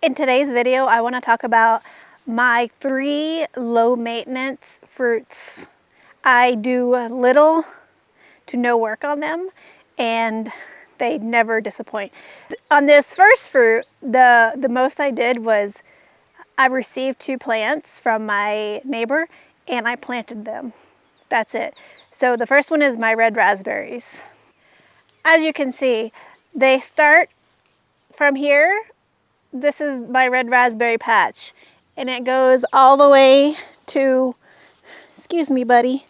In today's video, I want to talk about my 3 low maintenance fruits. I do little to no work on them and they never disappoint. On this first fruit, the most I did was I received 2 plants from my neighbor and I planted them. That's it. So the first one is my red raspberries. As you can see, they start from here. This is my red raspberry patch and it goes all the way to, excuse me buddy,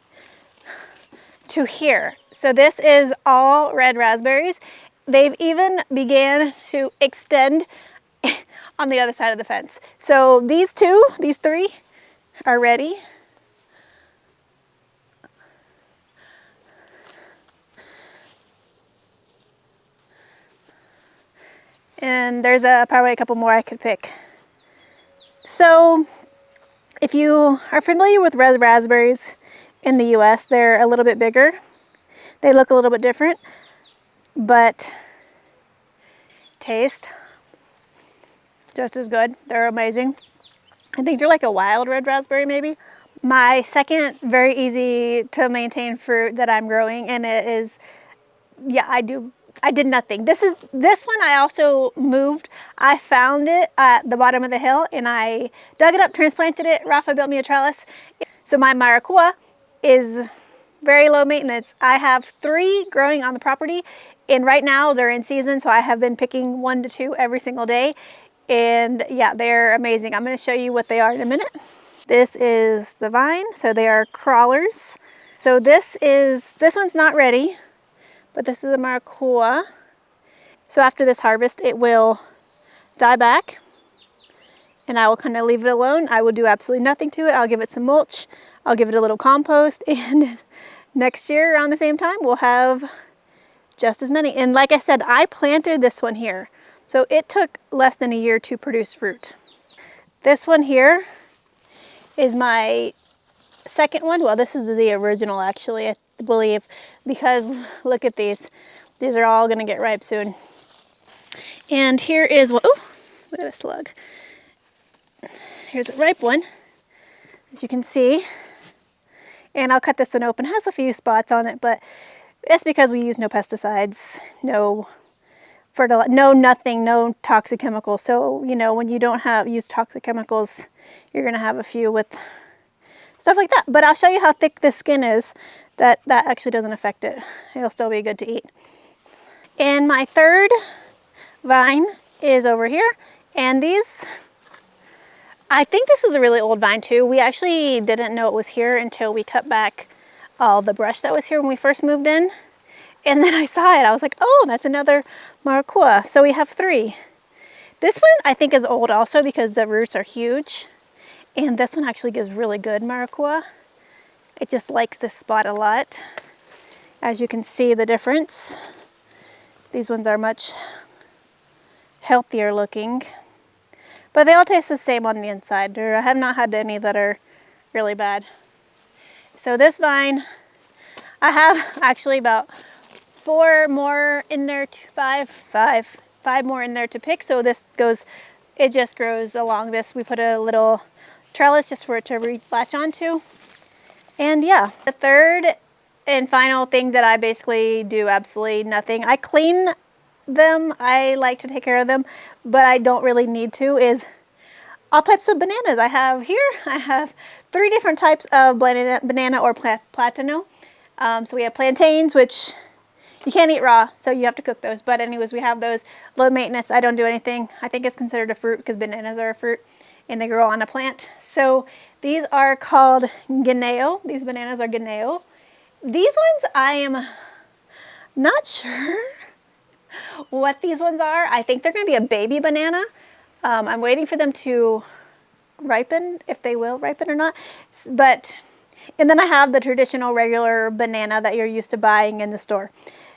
to here. So this is all red raspberries. They've even began to extend on the other side of the fence. So these 3 are ready. And there's probably a couple more I could pick. So if you are familiar with red raspberries in the US, they're a little bit bigger. They look a little bit different, but taste just as good. They're amazing. I think they're like a wild red raspberry maybe. My second very easy to maintain fruit that I'm growing, and it is, yeah, I did nothing. This one I also moved. I found it at the bottom of the hill and I dug it up, transplanted it. Rafa built me a trellis. So my Maracua is very low maintenance. I have 3 growing on the property and right now they're in season, so I have been picking 1 to 2 every single day. And yeah, they're amazing. I'm going to show you what they are in a minute. This is the vine, so they are crawlers. So this one's not ready, but this is a Maracua. So after this harvest, it will die back and I will kind of leave it alone. I will do absolutely nothing to it. I'll give it some mulch. I'll give it a little compost, and next year around the same time, we'll have just as many. And like I said, I planted this one here. So it took less than a year to produce fruit. This one here is my second one. Well, this is the original actually, I believe, because look at these. These are all gonna get ripe soon. And here is one. Oh, look at a slug. Here's a ripe one, as you can see. And I'll cut this one open. It has a few spots on it, but it's because we use no pesticides, no fertilizer, nothing, no toxic chemicals. So, you know, when you don't use toxic chemicals, you're gonna have a few with stuff like that. But I'll show you how thick this skin is. That actually doesn't affect it. It'll still be good to eat. And my third vine is over here. And these, I think this is a really old vine too. We actually didn't know it was here until we cut back all the brush that was here when we first moved in. And then I saw it. I was like, oh, that's another Maracua. So we have 3. This one I think is old also because the roots are huge. And this one actually gives really good Maracua. It just likes this spot a lot. As you can see the difference. These ones are much healthier looking. But they all taste the same on the inside. I have not had any that are really bad. So this vine, I have actually about 4 more in there, five more in there to pick. So this goes, it just grows along this. We put a little trellis just for it to latch onto. And yeah, the third and final thing that I basically do absolutely nothing. I clean them. I like to take care of them, but I don't really need to, is all types of bananas. I have 3 different types of banana or platano. So we have plantains, which you can't eat raw, so you have to cook those. But anyways, we have those. Low maintenance. I don't do anything. I think it's considered a fruit because bananas are a fruit and they grow on a plant. So these are called guineo. These bananas are guineo. These ones I am not sure what these ones are. I think they're going to be a baby banana. I'm waiting for them to ripen, if they will ripen or not. But, and then I have the traditional regular banana that you're used to buying in the store.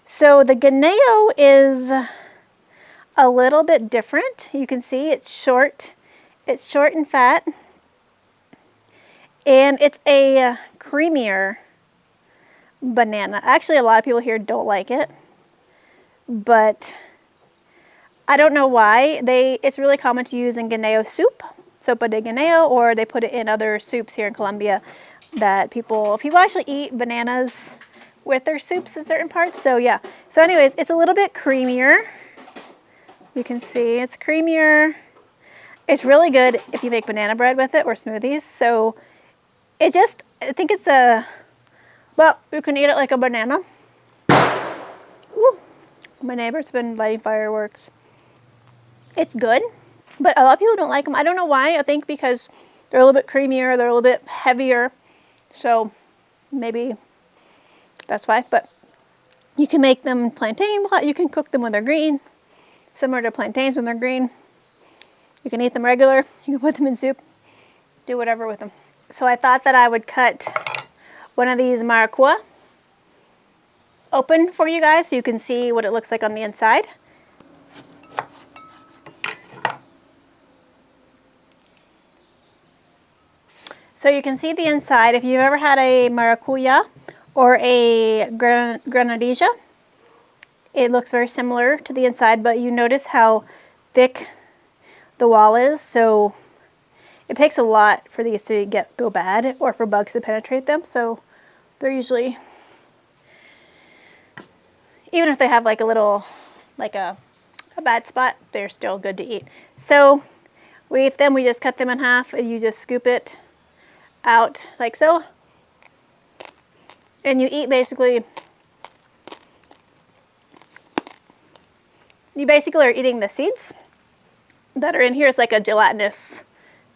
So the guineo is a little bit different. You can see it's short. It's short and fat. And it's a creamier banana. Actually, a lot of people here don't like it. But I don't know why. It's really common to use in guineo soup, sopa de guineo, or they put it in other soups here in Colombia that people actually eat bananas with their soups in certain parts. So yeah. So anyways, it's a little bit creamier. You can see it's creamier. It's really good if you make banana bread with it or smoothies. So I think it's well, you can eat it like a banana. Woo. My neighbor's been lighting fireworks. It's good, but a lot of people don't like them. I don't know why. I think because they're a little bit creamier, they're a little bit heavier. So maybe that's why. But you can make them plantain. You can cook them when they're green, similar to plantains when they're green. You can eat them regular. You can put them in soup. Do whatever with them. So I thought that I would cut one of these Maracua open for you guys so you can see what it looks like on the inside. So you can see the inside. If you've ever had a Maracua or a granadilla, it looks very similar to the inside, but you notice how thick the wall is. So it takes a lot for these to go bad or for bugs to penetrate them. So they're usually, even if they have like a little, like a bad spot, they're still good to eat. So we eat them, we just cut them in half and you just scoop it out like so. And you eat basically, you basically are eating the seeds that are in here. It's like a gelatinous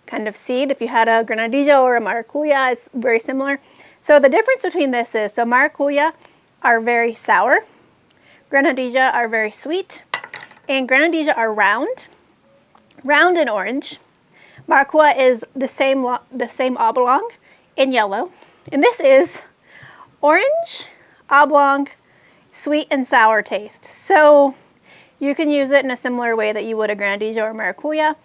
kind of seed. If you had a granadilla or a maracuya, it's very similar. So the difference between this is, so maracuya are very sour, granadilla are very sweet, and granadilla are round and orange. Maracua is the same oblong in yellow, and this is orange, oblong, sweet and sour taste. So you can use it in a similar way that you would a granadilla or maracuya.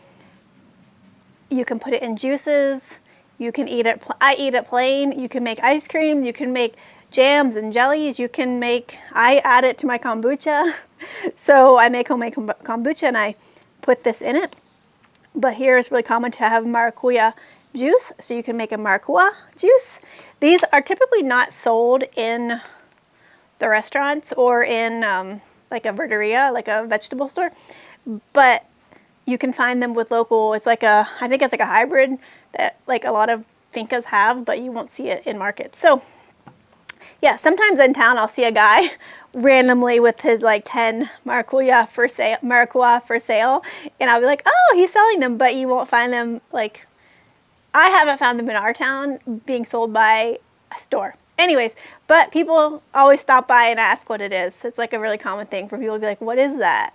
You can put it in juices. You can eat it, I eat it plain. You can make ice cream. You can make jams and jellies. You can make, I add it to my kombucha. So I make homemade kombucha and I put this in it. But here it's really common to have maracuya juice. So you can make a maracuya juice. These are typically not sold in the restaurants or in like a verderia, like a vegetable store. But you can find them with local, it's like a, I think it's like a hybrid that like a lot of fincas have, but you won't see it in markets. So yeah, sometimes in town I'll see a guy randomly with his like 10 maracuya for sale, and I'll be like, oh, he's selling them, but you won't find them, like, I haven't found them in our town being sold by a store. Anyways, but people always stop by and ask what it is. It's like a really common thing for people to be like, what is that?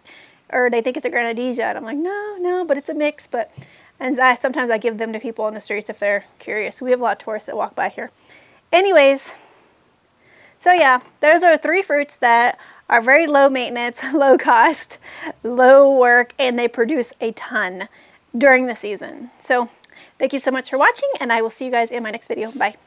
Or they think it's a granadilla, and I'm like, no, but it's a mix. And sometimes I give them to people on the streets if they're curious. We have a lot of tourists that walk by here. Anyways, so yeah, those are 3 fruits that are very low maintenance, low cost, low work, and they produce a ton during the season. So thank you so much for watching, and I will see you guys in my next video. Bye.